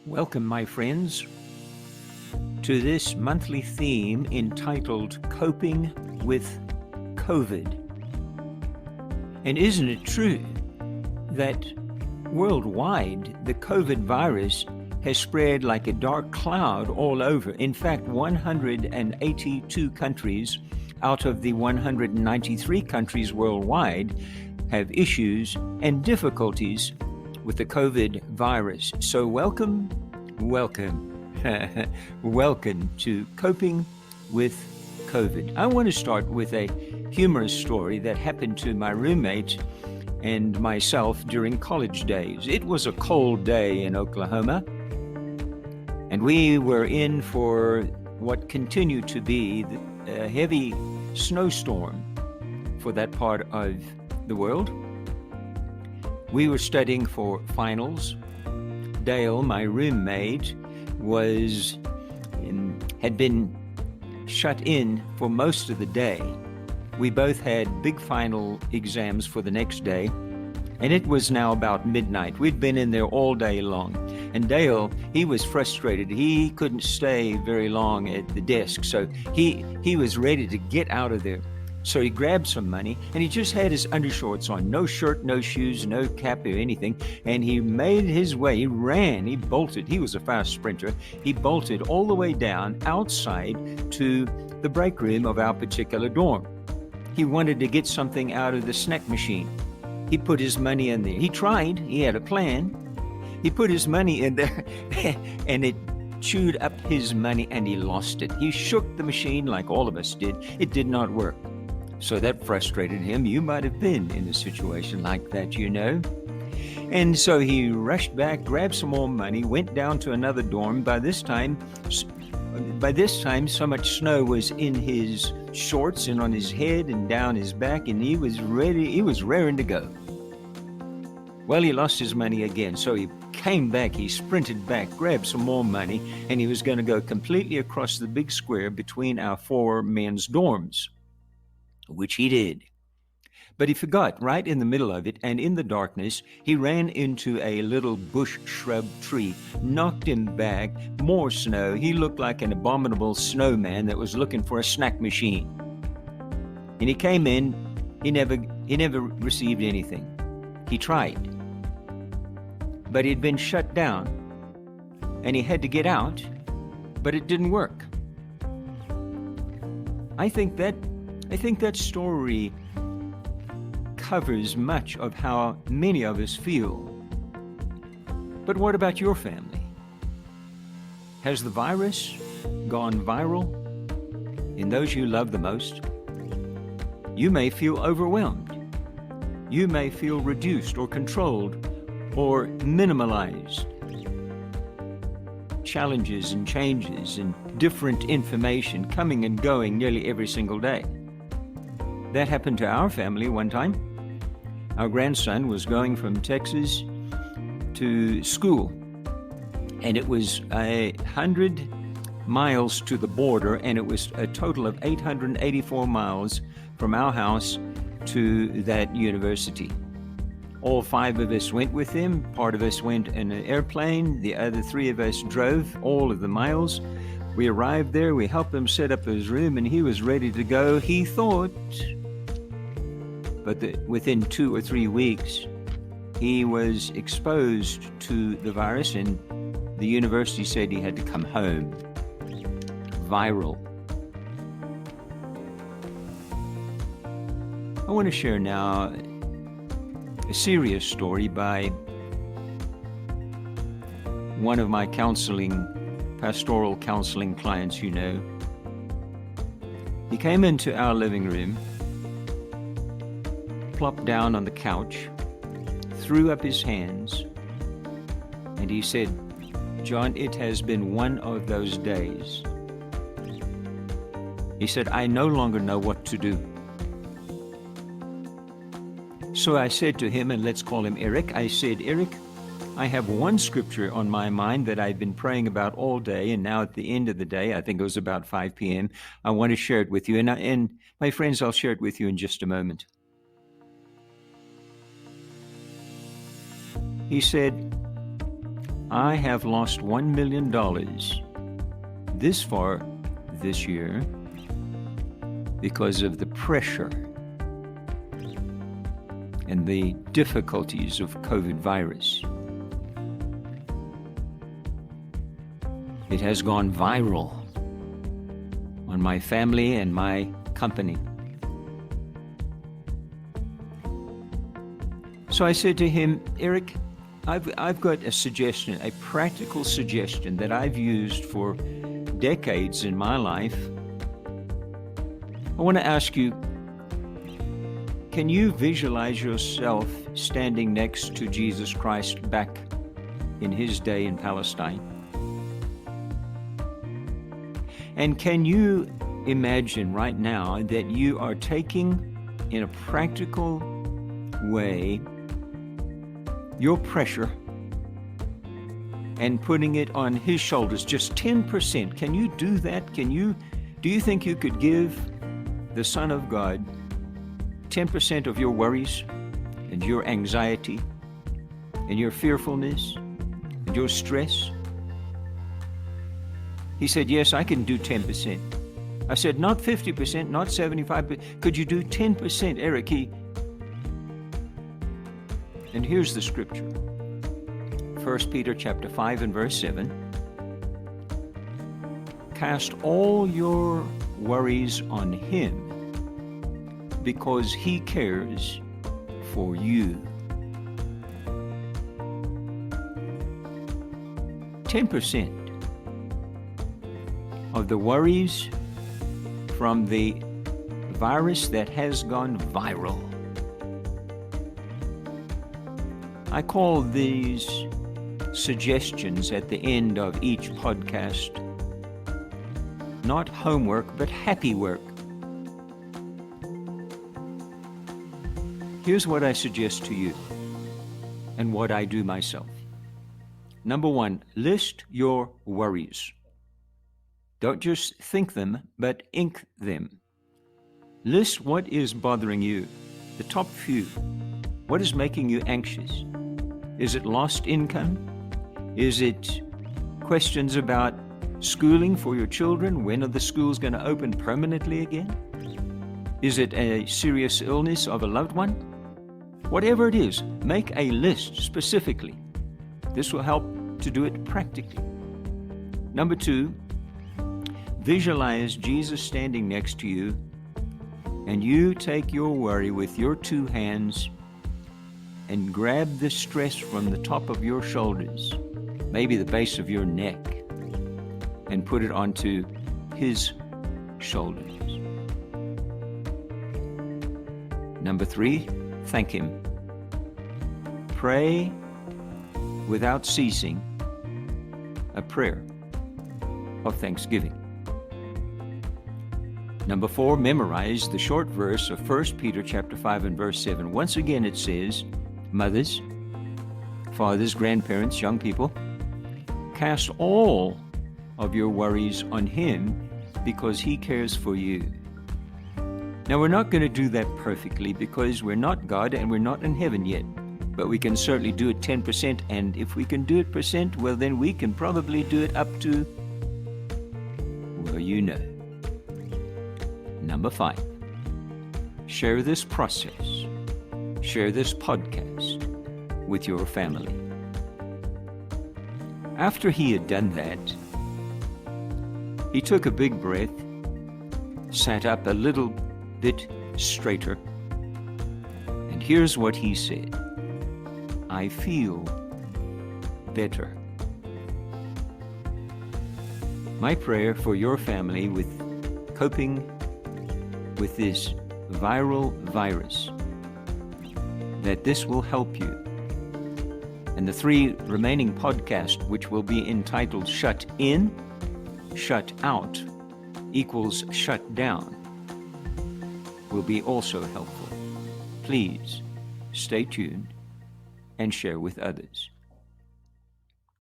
Welcome, my friends, to this monthly theme entitled Coping with COVID. And isn't it true that worldwide the COVID virus has spread like a dark cloud all over? In fact, 182 countries out of the 193 countries worldwide have issues and difficulties with the COVID virus. So welcome to Coping with COVID. I want to start with a humorous story that happened to my roommate and myself during college days. It was a cold day in Oklahoma, and we were in for what continued to be a heavy snowstorm for that part of the world. We were studying for finals. Dale, my roommate, had been shut in for most of the day. We both had big final exams for the next day, and it was now about midnight. We'd been in there all day long. And Dale, he was frustrated. He couldn't stay very long at the desk, so he was ready to get out of there. So he grabbed some money, and he just had his undershorts on, no shirt, no shoes, no cap or anything, and he made his way. He ran, he bolted. He was a fast sprinter. He bolted all the way down outside to the break room of our particular dorm. He wanted to get something out of the snack machine. He put his money in there. He tried. He had a plan. He put his money in there, and it chewed up his money, and he lost it. He shook the machine like all of us did. It did not work. So that frustrated him. You might have been in a situation like that, you know. And so he rushed back, grabbed some more money, went down to another dorm. By this time, so much snow was in his shorts and on his head and down his back, and he was ready. He was raring to go. Well, he lost his money again. So he came back, he sprinted back, grabbed some more money, and he was going to go completely across the big square between our four men's dorms, which he did. But he forgot right in the middle of it, and in the darkness, he ran into a little bush shrub tree, knocked him back, more snow. He looked like an abominable snowman that was looking for a snack machine. And he came in, he never received anything. He tried, but he'd been shut down, and he had to get out, but it didn't work. I think that story covers much of how many of us feel. But what about your family? Has the virus gone viral in those you love the most? You may feel overwhelmed. You may feel reduced or controlled or minimalized. Challenges and changes and different information coming and going nearly every single day. That happened to our family one time. Our grandson was going from Texas to school, and it was 100 miles to the border, and it was a total of 884 miles from our house to that university. All five of us went with him. Part of us went in an airplane. The other three of us drove all of the miles. We arrived there. We helped him set up his room, and he was ready to go, he thought. But within 2 or 3 weeks, he was exposed to the virus, and the university said he had to come home. Viral. I want to share now a serious story by one of my pastoral counseling clients, you know. He came into our living room, plopped down on the couch, threw up his hands, and he said, "John, it has been one of those days." He said, "I no longer know what to do." So I said to him, and let's call him Eric, I said, "Eric, I have one scripture on my mind that I've been praying about all day, and now at the end of the day, I think it was about 5 p.m., I want to share it with you. And my friends, I'll share it with you in just a moment." He said, I have lost $1 million this far this year because of the pressure and the difficulties of COVID virus. It has gone viral on my family and my company. So I said to him, Eric, I've got a suggestion, a practical suggestion that I've used for decades in my life. I want to ask you, can you visualize yourself standing next to Jesus Christ back in his day in Palestine? And can you imagine right now that you are taking, in a practical way, your pressure and putting it on his shoulders, just 10%? Can you do that? Do you think you could give the Son of God 10% of your worries and your anxiety and your fearfulness and your stress? He said, yes, I can do 10%. I said, not 50%, not 75%. Could you do 10%, Eric? And here's the scripture. 1 Peter chapter 5 and verse 7. Cast all your worries on him because he cares for you. 10% of the worries from the virus that has gone viral. I call these suggestions at the end of each podcast not homework, but happy work. Here's what I suggest to you and what I do myself. Number one, list your worries. Don't just think them, but ink them. List what is bothering you, the top few. What is making you anxious? Is it lost income? Is it questions about schooling for your children? When are the schools going to open permanently again? Is it a serious illness of a loved one? Whatever it is, make a list specifically. This will help to do it practically. Number two, visualize Jesus standing next to you, and you take your worry with your two hands and grab the stress from the top of your shoulders, maybe the base of your neck, and put it onto his shoulders. Number three, thank him. Pray without ceasing a prayer of thanksgiving. Number four, memorize the short verse of 1 Peter chapter 5 and verse 7. Once again it says, mothers, fathers, grandparents, young people, cast all of your worries on him because he cares for you. Now, we're not going to do that perfectly because we're not God and we're not in heaven yet, but we can certainly do it 10%, and if we can do it percent, well, then we can probably do it up to, well, you know. Number 5, share this process, share this podcast with your family. After he had done that, he took a big breath, sat up a little bit straighter, and here's what he said: I feel better. My prayer for your family with coping with this viral virus, that this will help you. And the 3 remaining podcasts, which will be entitled Shut In, Shut Out equals Shut Down, will be also helpful. Please stay tuned and share with others.